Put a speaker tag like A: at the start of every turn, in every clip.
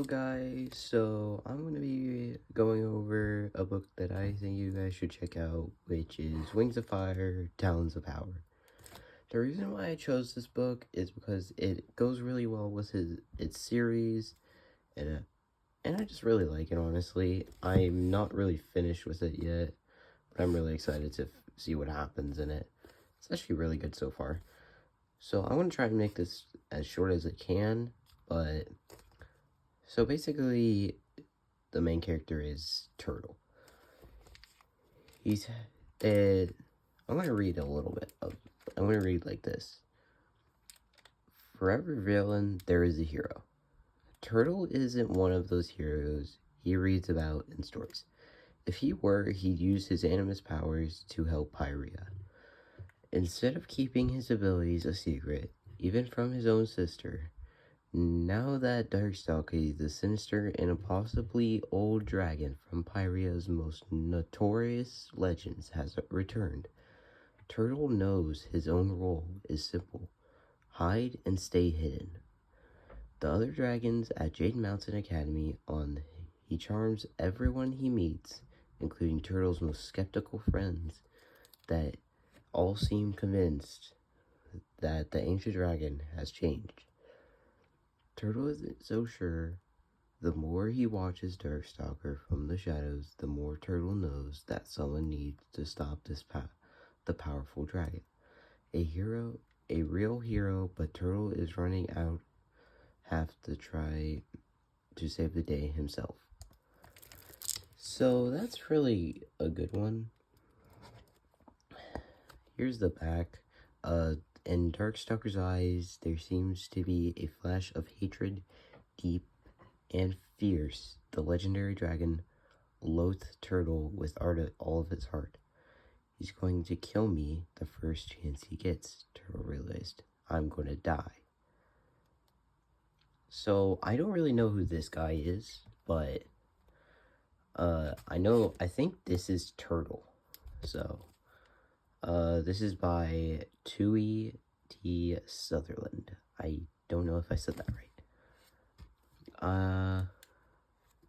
A: Guys, so I'm going to be going over a book that I think you guys should check out, which is Wings of Fire, Talons of Power. The reason why I chose this book is because it goes really well with its series, and I just really like it, honestly. I'm not really finished with it yet, but I'm really excited to see what happens in it. It's actually really good so far. So I'm going to try and make this as short as I can, but... So basically, the main character is Turtle. I'm going to read a little bit of... I'm going to read like this. For every villain, there is a hero. Turtle isn't one of those heroes he reads about in stories. If he were, he'd use his animus powers to help Pyria. Instead of keeping his abilities a secret, even from his own sister, now that Darkstalker, the sinister and possibly old dragon from Pyria's most notorious legends, has returned, Turtle knows his own role is simple: hide and stay hidden. The other dragons at Jade Mountain Academy he charms everyone he meets, including Turtle's most skeptical friends, that all seem convinced that the ancient dragon has changed. Turtle isn't so sure. The more he watches Darkstalker from the shadows, the more Turtle knows that someone needs to stop the powerful dragon. A real hero, but Turtle is running out, have to try to save the day himself. So that's really a good one. Here's the back. In Darkstalker's eyes, there seems to be a flash of hatred, deep and fierce. The legendary dragon loathed Turtle with all of his heart. He's going to kill me the first chance he gets, Turtle realized. I'm going to die. So, I don't really know who this guy is, but I think this is Turtle. So, this is by Tui T. Sutherland. I don't know if I said that right.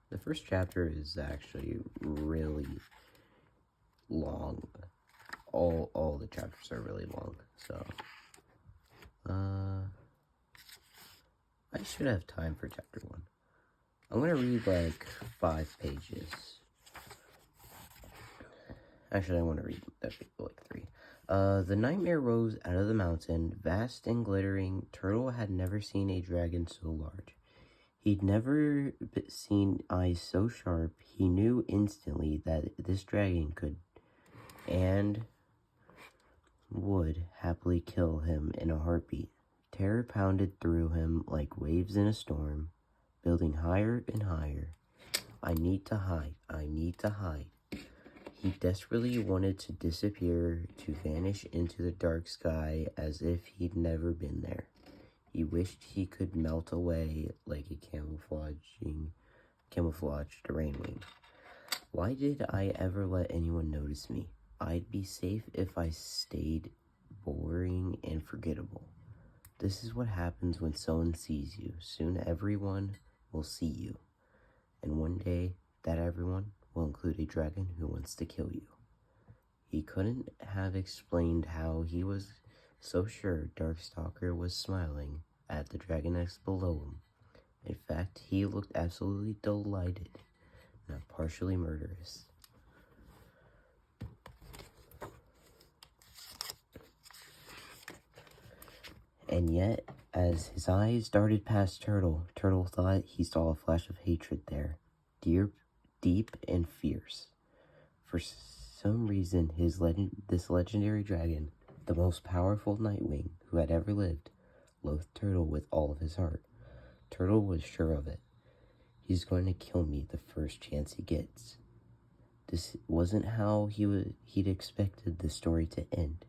A: The first chapter is actually really long. All the chapters are really long, so I should have time for chapter 1. I'm gonna read like 5 pages. Actually, I want to read like 3. The nightmare rose out of the mountain, vast and glittering. Turtle had never seen a dragon so large. He'd never seen eyes so sharp. He knew instantly that this dragon could and would happily kill him in a heartbeat. Terror pounded through him like waves in a storm, building higher and higher. I need to hide. I need to hide. He desperately wanted to disappear, to vanish into the dark sky as if he'd never been there. He wished he could melt away like a camouflaged rainwing. Why did I ever let anyone notice me? I'd be safe if I stayed boring and forgettable. This is what happens when someone sees you. Soon everyone will see you. And one day, that everyone will include a dragon who wants to kill you. He couldn't have explained how he was so sure Darkstalker was smiling at the dragoness below him. In fact, he looked absolutely delighted, not partially murderous. And yet, as his eyes darted past Turtle, Turtle thought he saw a flash of hatred there, deep and fierce. For some reason, this legendary dragon, the most powerful Nightwing who had ever lived, loathed Turtle with all of his heart. Turtle was sure of it. He's going to kill me the first chance he gets. This wasn't how he'd expected the story to end.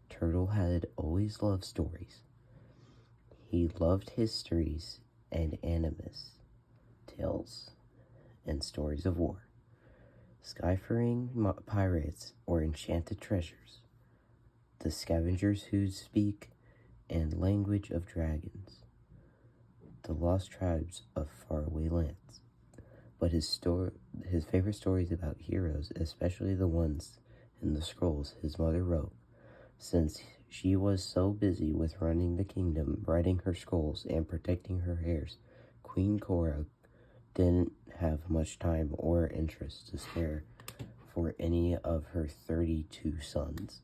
A: Turtle had always loved stories. He loved histories and animus, tales, and stories of war, skyfaring pirates or enchanted treasures, the scavengers who speak and language of dragons. the lost tribes of faraway lands. But his favorite stories about heroes, especially the ones in the scrolls his mother wrote, since she was so busy with running the kingdom, writing her scrolls, and protecting her heirs, Queen Cora didn't have much time or interest to spare for any of her 32 sons.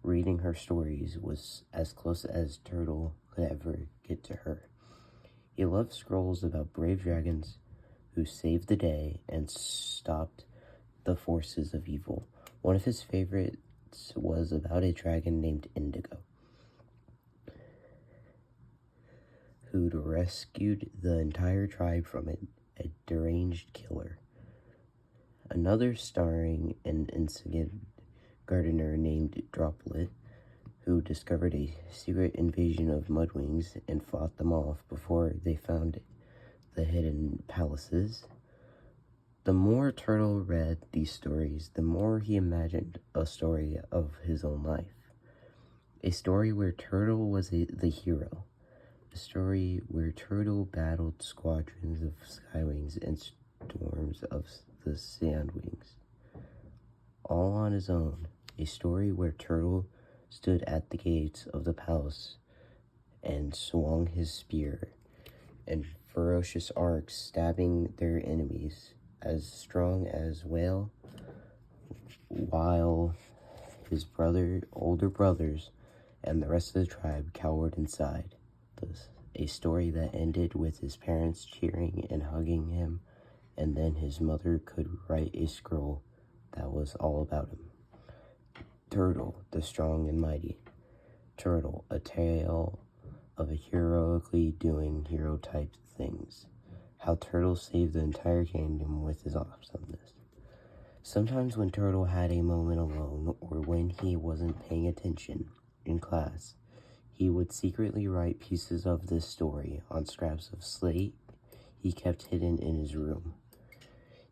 A: Reading her stories was as close as Turtle could ever get to her. He loved scrolls about brave dragons who saved the day and stopped the forces of evil. One of his favorites was about a dragon named Indigo, who'd rescued the entire tribe from a deranged killer. Another starring an insignificant gardener named Droplet, who discovered a secret invasion of mudwings and fought them off before they found the hidden palaces. The more Turtle read these stories, the more he imagined a story of his own life. A story where Turtle was the hero. A story where Turtle battled squadrons of skywings and storms of the sandwings, all on his own. A story where Turtle stood at the gates of the palace and swung his spear and ferocious arcs, stabbing their enemies as strong as whale, while his older brothers, and the rest of the tribe cowered inside. A story that ended with his parents cheering and hugging him, and then his mother could write a scroll that was all about him. Turtle, the strong and mighty. Turtle, a tale of a heroically doing hero-type things. How Turtle saved the entire kingdom with his awesomeness. Sometimes when Turtle had a moment alone, or when he wasn't paying attention in class, he would secretly write pieces of this story on scraps of slate he kept hidden in his room.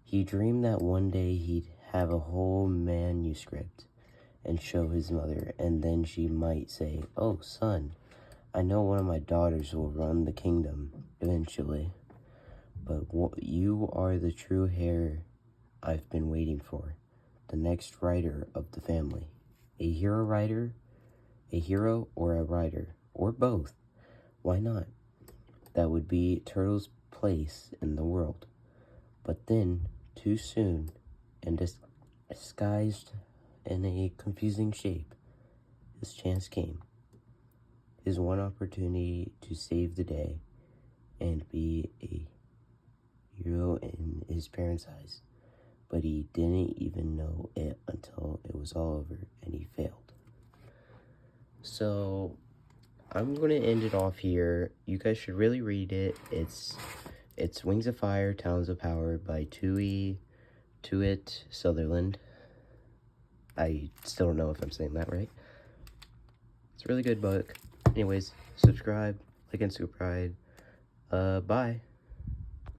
A: He dreamed that one day he'd have a whole manuscript and show his mother, and then she might say, "Oh, son, I know one of my daughters will run the kingdom eventually, but you are the true heir I've been waiting for, the next writer of the family." A hero writer, a hero or a writer, or both. Why not? That would be Turtle's place in the world. But then, too soon, and disguised in a confusing shape, his chance came. His one opportunity to save the day and be a hero in his parents' eyes. But he didn't even know it until it was all over and he failed. So, I'm going to end it off here. You guys should really read it. It's Wings of Fire, Talons of Power by Tuit Sutherland. I still don't know if I'm saying that right. It's a really good book. Anyways, subscribe, like, and subscribe. Bye.